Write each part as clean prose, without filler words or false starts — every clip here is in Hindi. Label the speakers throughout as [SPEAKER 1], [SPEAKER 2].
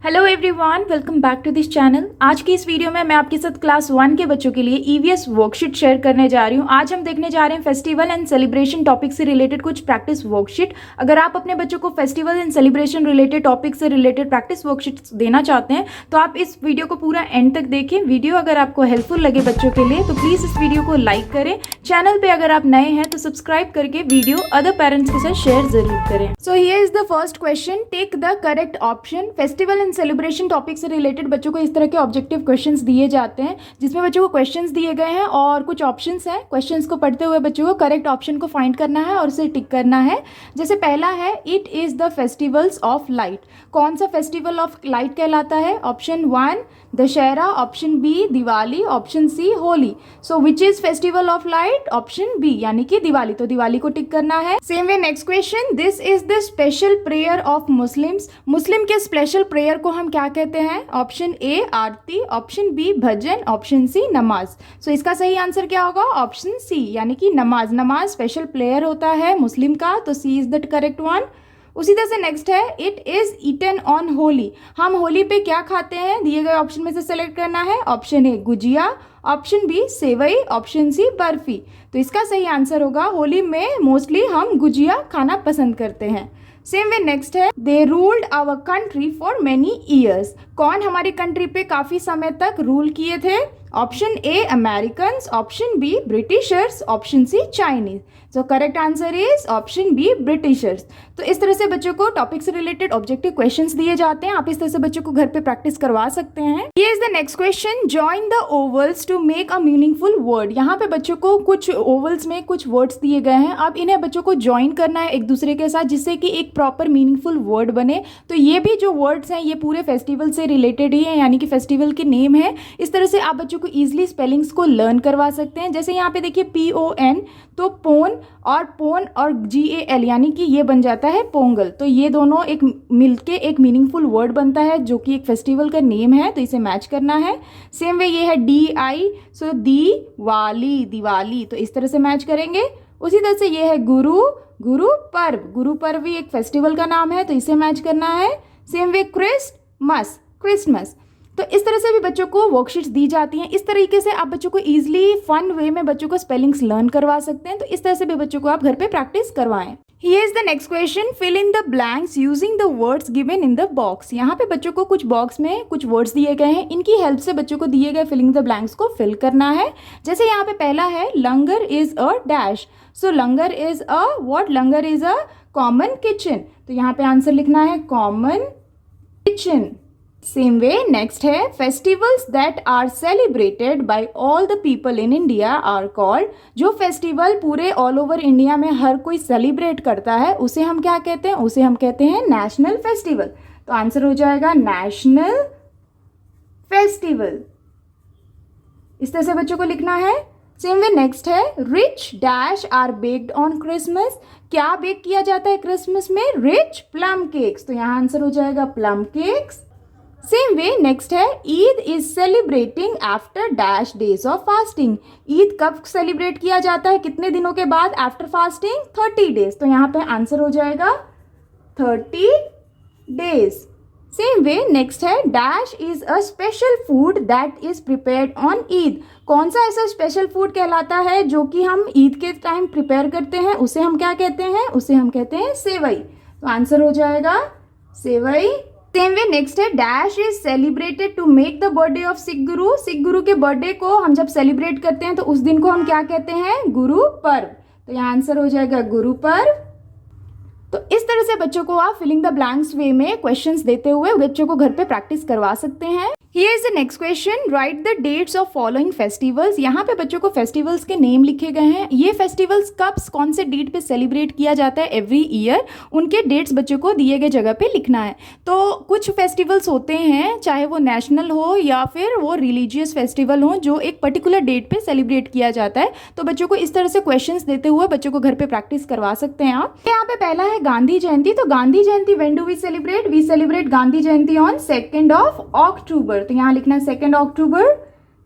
[SPEAKER 1] Hello everyone, welcome back to this channel. आज की इस वीडियो में मैं आपके साथ क्लास 1 के बच्चों के लिए ईवीएस वर्कशीट शेयर करने जा रही हूँ। आज हम देखने जा रहे हैं फेस्टिवल एंड सेलिब्रेशन टॉपिक से रिलेटेड कुछ प्रैक्टिस वर्कशीट। अगर आप अपने बच्चों को festival and celebration related topic से रिलेटेड प्रैक्टिस वर्कशीट देना चाहते हैं तो आप इस वीडियो को पूरा एंड तक देखें। वीडियो अगर आपको हेल्पफुल लगे बच्चों के लिए तो प्लीज़ इस वीडियो को लाइक करें। चैनल पर अगर आप नए हैं तो सब्सक्राइब करके वीडियो अदर पेरेंट्स के साथ शेयर जरूर करें। So here is the first question, take the correct option. Festival and celebration topic से रिलेटेड बच्चों को इस तरह के ऑब्जेक्टिव क्वेश्चंस दिए जाते हैं जिसमें बच्चों को क्वेश्चंस दिए गए हैं और कुछ ऑप्शंस हैं। क्वेश्चंस को पढ़ते हुए बच्चों को करेक्ट ऑप्शन को फाइंड करना है और उसे टिक करना है। जैसे पहला है, it is the festivals of light. कौन सा फेस्टिवल ऑफ लाइट कहलाता है? Option 1 Dussehra, option B Diwali, option C Holi. So which is festival of light? Option B यानी कि दिवाली। तो दिवाली को टिक करना है। Same way next question, this is the special prayer of Muslims. Muslim के स्पेशल प्रेयर को हम क्या कहते हैं? Option A aarti, option B bhajan, option C नमाज। सो इसका सही आंसर क्या होगा? ऑप्शन सी यानी कि नमाज। नमाज स्पेशल प्रेयर होता है मुस्लिम का, तो C is the correct one. उसी तरह से नेक्स्ट है, it is eaten on Holi. हम होली पे क्या खाते हैं? दिए गए ऑप्शन में से सेलेक्ट करना है। Option A gujiya, option B sevai, option C barfi. तो इसका सही आंसर होगा, होली में मोस्टली हम गुजिया खाना पसंद करते हैं। सेम वे नेक्स्ट है, they ruled our country for many years. कौन हमारी कंट्री पे काफी समय तक रूल किए थे? Option A American, option B Britishers, option C Chinese. So correct answer is option B Britishers. तो इस तरह से बच्चों को टॉपिक से रिलेटेड ऑब्जेक्टिव क्वेश्चंस दिए जाते हैं। आप इस तरह से बच्चों को घर पे प्रैक्टिस करवा सकते हैं। ये is the next question, join the ovals to make a meaningful word. यहाँ पे बच्चों को कुछ ओवल्स में कुछ वर्ड्स दिए गए हैं। अब इन्हें बच्चों को ज्वाइन करना है एक दूसरे के साथ जिससे कि एक प्रॉपर मीनिंगफुल वर्ड बने। तो ये भी जो वर्ड्स हैं ये पूरे फेस्टिवल से रिलेटेड ही है, यानी कि फेस्टिवल के नेम है। इस तरह से आप बच्चों को ईजिली स्पेलिंग्स को लर्न करवा सकते हैं। जैसे यहाँ पे देखिए PON, तो पोन और GAL यानी कि ये बन जाता है पोंगल। तो ये दोनों एक मिलके एक मीनिंगफुल वर्ड बनता है जो कि एक फेस्टिवल का नेम है, तो इसे मैच करना है। सेम वे ये है DI, सो दिवाली, दिवाली, तो इस तरह से मैच करेंगे। उसी तरह से ये है गुरु पर्व भी एक फेस्टिवल का नाम है, तो इसे मैच करना है। Same way Christmas. तो इस तरह से भी बच्चों को वर्कशीट्स दी जाती हैं। इस तरीके से आप बच्चों को ईजिली फन वे में बच्चों को स्पेलिंग्स लर्न करवा सकते हैं। तो इस तरह से भी बच्चों को आप घर पे प्रैक्टिस करवाएं। Here is the next question, fill in the blanks using the words given in the box। यहाँ पे बच्चों को कुछ बॉक्स में कुछ वर्ड्स दिए गए हैं, इनकी हेल्प से बच्चों को दिए गए फिलिंग द ब्लैंक्स को फिल करना है। जैसे यहाँ पे पहला है, langar is a dash. So langar is a what? Langar is a common kitchen. तो यहाँ पे आंसर लिखना है common kitchen. Same way next है, festivals that are celebrated by all the people in India are called. जो फेस्टिवल पूरे ऑल ओवर इंडिया में हर कोई सेलिब्रेट करता है उसे हम क्या कहते हैं? उसे हम कहते हैं नेशनल फेस्टिवल। तो आंसर हो जाएगा नेशनल फेस्टिवल। इस तरह से बच्चों को लिखना है। सेम वे नेक्स्ट है, rich dash are baked on Christmas. क्या बेक किया जाता है क्रिसमस में? Rich plum cakes. तो यहाँ आंसर हो जाएगा plum cakes. Same way next है, Eid is celebrating after dash days of fasting. Eid कब सेलिब्रेट किया जाता है? कितने दिनों के बाद? After fasting 30 days. तो यहाँ पे आंसर हो जाएगा 30 डेज। सेम वे नेक्स्ट है, dash is a special food that is prepared on Eid. कौन सा ऐसा स्पेशल फूड कहलाता है जो कि हम ईद के टाइम प्रिपेयर करते हैं? उसे हम क्या कहते हैं? उसे हम कहते हैं सेवई। तो आंसर हो जाएगा सेवई। सेम वे नेक्स्ट है, dash is celebrated to make the birthday of Sikh guru. Sikh गुरु के बर्थडे को हम जब सेलिब्रेट करते हैं तो उस दिन को हम क्या कहते हैं? गुरु पर्व। तो यहाँ आंसर हो जाएगा गुरु पर्व। तो इस तरह से बच्चों को आप फिलिंग द ब्लैंक्स वे में क्वेश्चंस देते हुए बच्चों को घर पे प्रैक्टिस करवा सकते हैं। Here is the next question, write the dates of following festivals। यहाँ पे बच्चों को फेस्टिवल्स के नेम लिखे गए हैं। ये फेस्टिवल्स कब कौन से डेट पे सेलिब्रेट किया जाता है एवरी ईयर, उनके डेट्स बच्चों को दिए गए जगह पे लिखना है। तो कुछ फेस्टिवल्स होते हैं, चाहे वो नेशनल हो या फिर वो रिलीजियस फेस्टिवल हो, जो एक पर्टिकुलर डेट पे सेलिब्रेट किया जाता है। तो बच्चों को इस तरह से क्वेश्चंस देते हुए बच्चों को घर पे प्रैक्टिस करवा सकते हैं आप। यहाँ पे पहला है गांधी जयंती। तो Gandhi Jayanti when do we celebrate? We celebrate Gandhi Jayanti on 2 October. तो यहाँ लिखना है 2 अक्टूबर।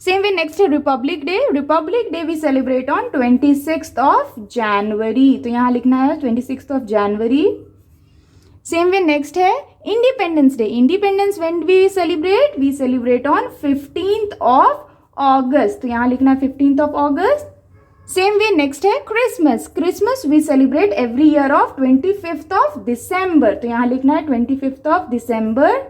[SPEAKER 1] सेम वे नेक्स्ट है republic day. Republic day we celebrate on 26 January. तो यहाँ लिखना है 26 जनवरी। सेम वे नेक्स्ट है independence day. Independence when we celebrate on 15th of August, तो यहाँ लिखना है 15th of August. Same way next है Christmas. Christmas we celebrate every year of 25th of December, तो यहाँ लिखना है 25th of December.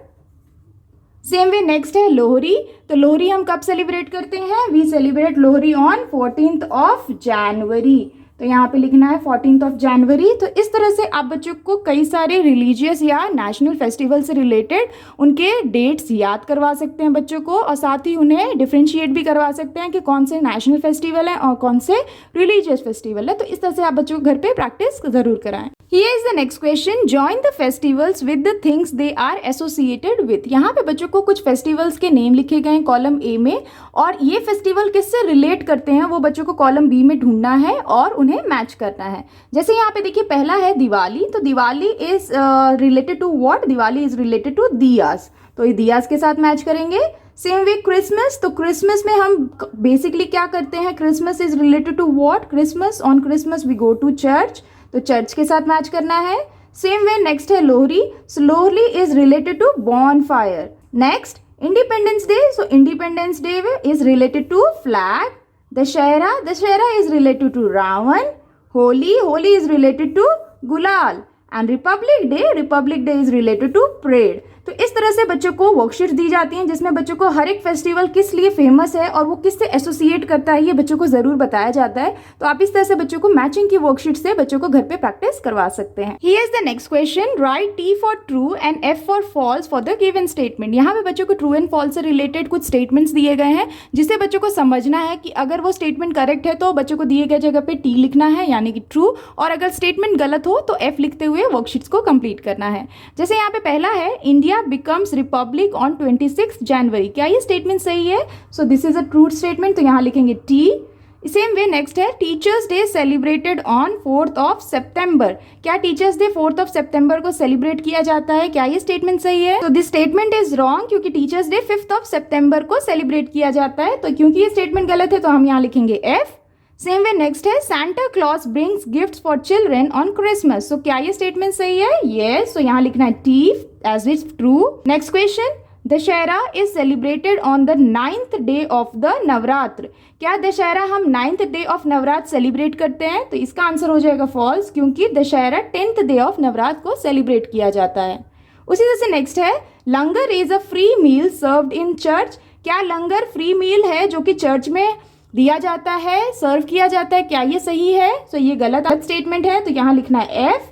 [SPEAKER 1] Same way next है लोहरी। तो लोहरी हम कब सेलिब्रेट करते हैं? We celebrate Lohri on 14th of January, तो यहाँ पे लिखना है 14th ऑफ जनवरी। तो इस तरह से आप बच्चों को कई सारे रिलीजियस या नेशनल फेस्टिवल से रिलेटेड उनके डेट्स याद करवा सकते हैं बच्चों को, और साथ ही उन्हें डिफ्रेंशिएट भी करवा सकते हैं कि कौन से नेशनल फेस्टिवल है और कौन से रिलीजियस फेस्टिवल है। तो इस तरह से आप बच्चों को घर पे प्रैक्टिस ज़रूर कराएं। Here is the next question. Join the festivals with the things they are associated with. यहाँ पे बच्चों को कुछ फेस्टिवल्स के नेम लिखे गए हैं कॉलम ए में, और ये फेस्टिवल किससे रिलेट करते हैं वो बच्चों को कॉलम बी में ढूंढना है और उन्हें मैच करना है। जैसे यहाँ पे देखिए पहला है दिवाली, तो Diwali is related to what? Diwali is related to diyas, तो ये दियास के साथ मैच करेंगे। सेम वे क्रिसमस, तो क्रिसमस में हम बेसिकली क्या करते हैं? Christmas is related to what? Christmas, on Christmas we go to church, तो चर्च के साथ मैच करना है। सेम वे नेक्स्ट है Lohri. So Lohri is related to bonfire. Next independence day, so independence day is related to flag. Dussehra, Dussehra is related to Ravan. Holi, Holi is related to gulal. And republic day is related to parade. तो इस तरह से बच्चों को वर्कशीट्स दी जाती हैं जिसमें बच्चों को हर एक फेस्टिवल किस लिए फेमस है और वो किससे एसोसिएट करता है ये बच्चों को जरूर बताया जाता है। तो आप इस तरह से बच्चों को मैचिंग की वर्कशीट से बच्चों को घर पे प्रैक्टिस करवा सकते हैं। Here is the next question, write T for true and F for false for the given statement. यहाँ पे बच्चों को ट्रू एंड फॉल्स से रिलेटेड कुछ स्टेटमेंट्स दिए गए हैं जिससे बच्चों को समझना है कि अगर वो स्टेटमेंट करेक्ट है तो बच्चों को दिए गए जगह पे टी लिखना है यानी कि ट्रू, और अगर स्टेटमेंट गलत हो तो एफ लिखते हुए वर्कशीट्स को कंप्लीट करना है। जैसे यहाँ पे पहला है India becomes republic on 26 January, क्या ये स्टेटमेंट सही है? So this is a true statement, तो यहाँ लिखेंगे टी। सेम वे नेक्स्ट है teachers day celebrated on 4th of September, क्या टीचर्स डे 4th ऑफ सितंबर को सेलिब्रेट किया जाता है? क्या ये स्टेटमेंट सही है? तो दिस स्टेटमेंट इज रॉन्ग, क्योंकि टीचर्स डे 5th ऑफ सितंबर को सेलिब्रेट किया जाता है। तो क्योंकि ये स्टेटमेंट गलत है तो हम यहाँ लिखेंगे एफ। सेम वे नेक्स्ट है Santa Claus brings gifts for children on Christmas, so क्या ये स्टेटमेंट सही है? यस, सो यहाँ लिखना है T as is true. Next question, Dussehra is celebrated on the 9th day of the Navratra, क्या दशहरा हम 9th day of Navratra celebrate करते हैं? तो इसका आंसर हो जाएगा फॉल्स, क्योंकि Dussehra 10th day of Navratra को सेलिब्रेट किया जाता है। उसी तरह से नेक्स्ट है langar is a free meal served in church, क्या लंगर फ्री मील है जो कि चर्च में दिया जाता है, सर्व किया जाता है? क्या ये सही है? तो ये गलत स्टेटमेंट है, तो यहाँ लिखना है एफ।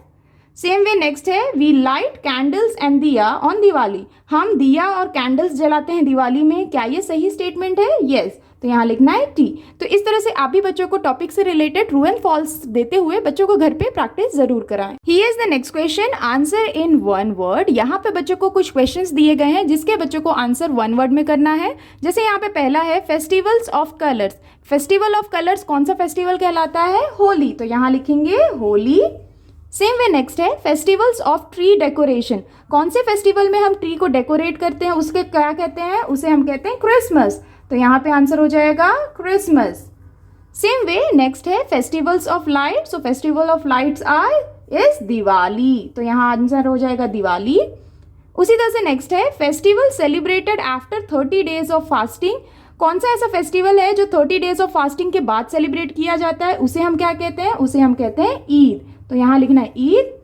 [SPEAKER 1] सेम वे नेक्स्ट है वी लाइट कैंडल्स एंड दिया ऑन दिवाली, हम दिया और कैंडल्स जलाते हैं दिवाली में, क्या ये सही स्टेटमेंट है? यस, तो यहाँ लिखना है टी। तो इस तरह से आप भी बच्चों को टॉपिक से रिलेटेड ट्रू एंड फॉल्स देते हुए बच्चों को घर पे प्रैक्टिस जरूर कराएं। Here is the next question, answer in one word. यहाँ पे बच्चों को कुछ क्वेश्चंस दिए गए हैं जिसके बच्चों को आंसर वन वर्ड में करना है। जैसे यहाँ पे पहला है festivals of colours, festival of colours कौन सा फेस्टिवल कहलाता है? होली, तो यहाँ लिखेंगे होली। सेम वे नेक्स्ट है फेस्टिवल्स ऑफ ट्री डेकोरेशन, कौन से फेस्टिवल में हम ट्री को डेकोरेट करते हैं उसके क्या कहते हैं? उसे हम कहते हैं क्रिसमस, तो यहाँ पे आंसर हो जाएगा क्रिसमस। सेम वे नेक्स्ट है festivals of light, so festival of lights are is Diwali, तो यहाँ आंसर हो जाएगा दिवाली। उसी तरह से नेक्स्ट है festival celebrated after 30 days of fasting, कौन सा ऐसा फेस्टिवल है जो 30 डेज ऑफ फास्टिंग के बाद सेलिब्रेट किया जाता है? उसे हम क्या कहते हैं? उसे हम कहते हैं ईद, तो यहाँ लिखना है ईद।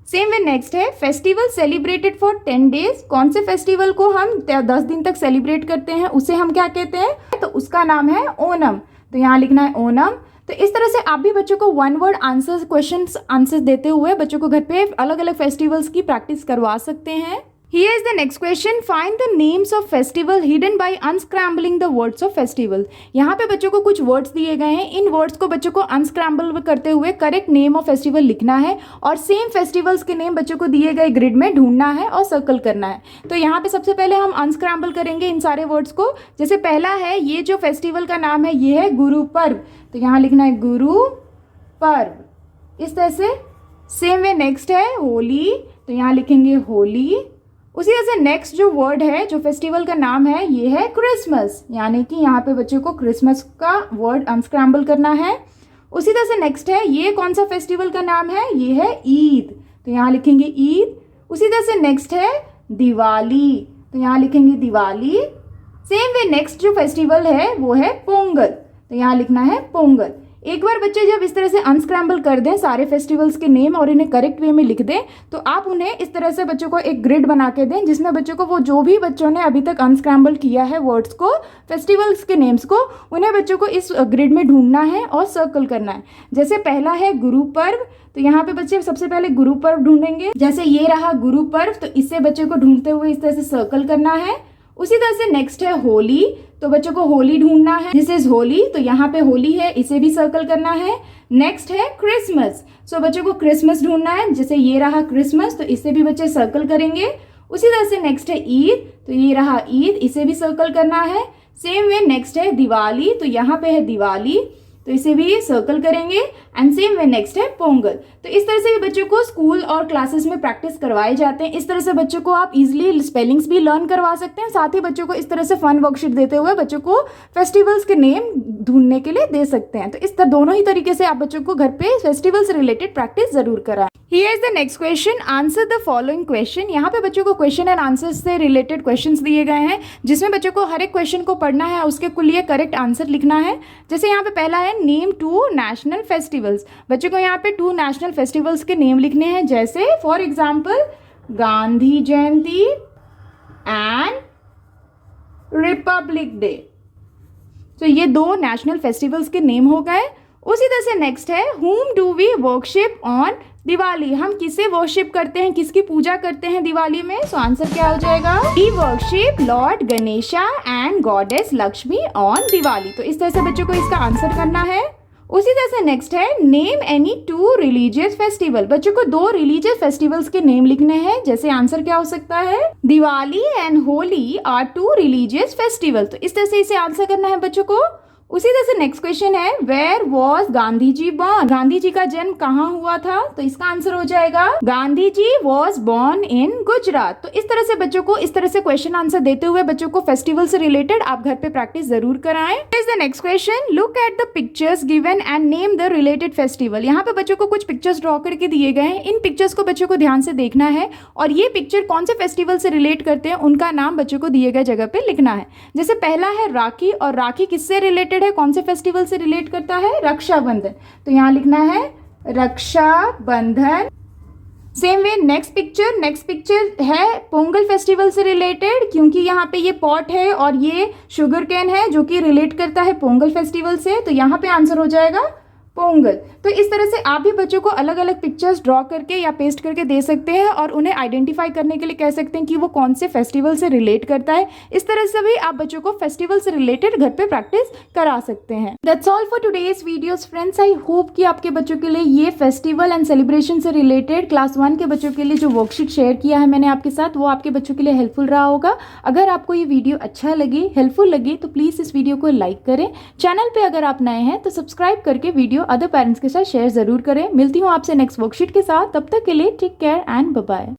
[SPEAKER 1] सेम वे नेक्स्ट है फेस्टिवल सेलिब्रेटेड फॉर 10 डेज, कौन से फेस्टिवल को हम 10 दिन तक सेलिब्रेट करते हैं उसे हम क्या कहते हैं? तो उसका नाम है ओनम, तो यहाँ लिखना है ओनम। तो इस तरह से आप भी बच्चों को one word answer questions answer देते हुए बच्चों को घर पे अलग अलग फेस्टिवल्स की प्रैक्टिस करवा सकते हैं। Here is the next question. Find the names of festival hidden by unscrambling the words of festival. यहाँ पे बच्चों को कुछ वर्ड्स दिए गए हैं, इन वर्ड्स को बच्चों को अनस्क्रैम्बल करते हुए करेक्ट नेम ऑफ फेस्टिवल लिखना है और सेम फेस्टिवल्स के नेम बच्चों को दिए गए ग्रिड में ढूंढना है और सर्कल करना है। तो यहाँ पे सबसे पहले हम अनस्क्रैम्बल करेंगे इन सारे वर्ड्स को। जैसे पहला है, ये जो फेस्टिवल का नाम है ये है गुरु पर्व, तो यहाँ लिखना है गुरु पर्व, इस तरह से। सेम वे नेक्स्ट है होली, तो यहाँ लिखेंगे होली। उसी तरह से नेक्स्ट जो वर्ड है, जो फेस्टिवल का नाम है, ये है क्रिसमस, यानी कि यहाँ पे बच्चों को क्रिसमस का वर्ड अनस्क्रैम्बल करना है। उसी तरह से नेक्स्ट है, ये कौन सा फेस्टिवल का नाम है? ये है ईद, तो यहाँ लिखेंगे ईद। उसी तरह से नेक्स्ट है दिवाली, तो यहाँ लिखेंगे दिवाली। सेम वे नेक्स्ट जो फेस्टिवल है वो है पोंगल, तो यहाँ लिखना है पोंगल। एक बार बच्चे जब इस तरह से अनस्क्रैम्बल कर दें सारे फेस्टिवल्स के नेम और इन्हें करेक्ट वे में लिख दें, तो आप उन्हें इस तरह से बच्चों को एक ग्रिड बना के दें जिसमें बच्चों को वो जो भी बच्चों ने अभी तक अनस्क्रैम्बल किया है वर्ड्स को, फेस्टिवल्स के नेम्स को, उन्हें बच्चों को इस ग्रिड में ढूंढना है और सर्कल करना है। जैसे पहला है गुरु पर्व, तो यहाँ पे बच्चे सबसे पहले गुरु पर्व ढूंढेंगे। जैसे ये रहा गुरु पर्व, तो इससे बच्चे को ढूंढते हुए इस तरह से सर्कल करना है। उसी तरह से नेक्स्ट है होली, तो बच्चों को होली ढूंढना है। दिस इज होली, तो यहाँ पे होली है, इसे भी सर्कल करना है। नेक्स्ट है क्रिसमस, सो बच्चों को क्रिसमस ढूंढना है। जैसे ये रहा क्रिसमस, तो इसे भी बच्चे सर्कल करेंगे। उसी तरह से नेक्स्ट है ईद, तो ये रहा ईद, इसे भी सर्कल करना है। सेम वे नेक्स्ट है दिवाली, तो यहाँ पे है दिवाली, तो इसे भी सर्कल करेंगे। एंड सेम वे नेक्स्ट है पोंगल। तो इस तरह से भी बच्चों को स्कूल और क्लासेस में प्रैक्टिस करवाए जाते हैं। इस तरह से बच्चों को आप इजीली स्पेलिंग्स भी लर्न करवा सकते हैं, साथ ही बच्चों को इस तरह से फन वर्कशीट देते हुए बच्चों को फेस्टिवल्स के नेम ढूंढने के लिए दे सकते हैं। तो इस तरह दोनों ही तरीके से आप बच्चों को घर पे फेस्टिवल से रिलेटेड प्रैक्टिस जरूर कराएं। Here is the next question, answer the following question. यहाँ पे बच्चों को क्वेश्चन एंड आंसर से रिलेटेड क्वेश्चंस दिए गए हैं, जिसमें बच्चों को हर एक क्वेश्चन को पढ़ना है, उसके लिए करेक्ट आंसर लिखना है। जैसे यहाँ पे पहला है नेम 2 नेशनल फेस्टिवल्स, बच्चों को यहाँ पे 2 नेशनल फेस्टिवल्स के नेम लिखने हैं। जैसे for example Gandhi Jayanti and republic day, तो ये 2 नेशनल फेस्टिवल्स के नेम हो गए। उसी तरह से नेक्स्ट है whom do we worship on Diwali, हम किसे वर्शिप करते हैं, किसकी पूजा करते हैं दिवाली में। सो आंसर क्या हो जाएगा, we worship Lord Ganesha and goddess Lakshmi on Diwali. तो इस तरह से बच्चों को इसका आंसर करना है। उसी तरह से नेक्स्ट है नेम एनी 2 रिलीजियस फेस्टिवल, बच्चों को 2 रिलीजियस फेस्टिवल्स के नेम लिखने हैं। जैसे आंसर क्या हो सकता है, Diwali and Holi are 2 religious festival. तो इस तरह से इसे आंसर करना है बच्चों को। उसी तरह से नेक्स्ट क्वेश्चन है where was Gandhi ji born, Gandhi ji का जन्म कहाँ हुआ था। तो इसका आंसर हो जाएगा Gandhi ji was born in Gujarat. तो इस तरह से बच्चों को इस तरह से क्वेश्चन आंसर देते हुए बच्चों को फेस्टिवल से रिलेटेड आप घर पे प्रैक्टिस जरूर कराएं। Is the next question, look at the pictures given and name the related festival. यहाँ पे बच्चों को कुछ पिक्चर्स ड्रॉ करके दिए गए हैं, इन पिक्चर्स को बच्चों को ध्यान से देखना है और ये पिक्चर कौन से फेस्टिवल से रिलेट करते हैं उनका नाम बच्चों को दिए गए जगह पे लिखना है। जैसे पहला है राखी, और राखी किससे रिलेटेड है, कौन से फेस्टिवल से रिलेट करता है, रक्षाबंधन, तो यहाँ लिखना है Raksha Bandhan. Same way next picture है पोंगल फेस्टिवल से रिलेटेड, क्योंकि यहाँ पे ये पॉट है और ये शुगर कैन है जो कि रिलेट करता है पोंगल फेस्टिवल से, तो यहाँ पे आंसर हो जाएगा पोंगल। तो इस तरह से आप भी बच्चों को अलग अलग पिक्चर्स ड्रॉ करके या पेस्ट करके दे सकते हैं और उन्हें आइडेंटिफाई करने के लिए कह सकते हैं कि वो कौन से फेस्टिवल से रिलेट करता है। इस तरह से भी आप बच्चों को फेस्टिवल से रिलेटेड घर पे प्रैक्टिस करा सकते हैं। That's all for today's videos friends. I hope कि आपके बच्चों के लिए ये फेस्टिवल एंड सेलिब्रेशन से रिलेटेड क्लास 1 के बच्चों के लिए जो वर्कशीट शेयर किया है मैंने आपके साथ, वो आपके बच्चों के लिए हेल्पफुल रहा होगा। अगर आपको ये वीडियो अच्छा लगे, हेल्पफुल लगे, तो प्लीज़ इस वीडियो को लाइक करें। चैनल पर अगर आप नए हैं तो सब्सक्राइब करके वीडियो अदर पेरेंट्स के साथ शेयर जरूर करें। मिलती हूँ आपसे नेक्स्ट वर्कशीट के साथ, तब तक के लिए take care and bye bye.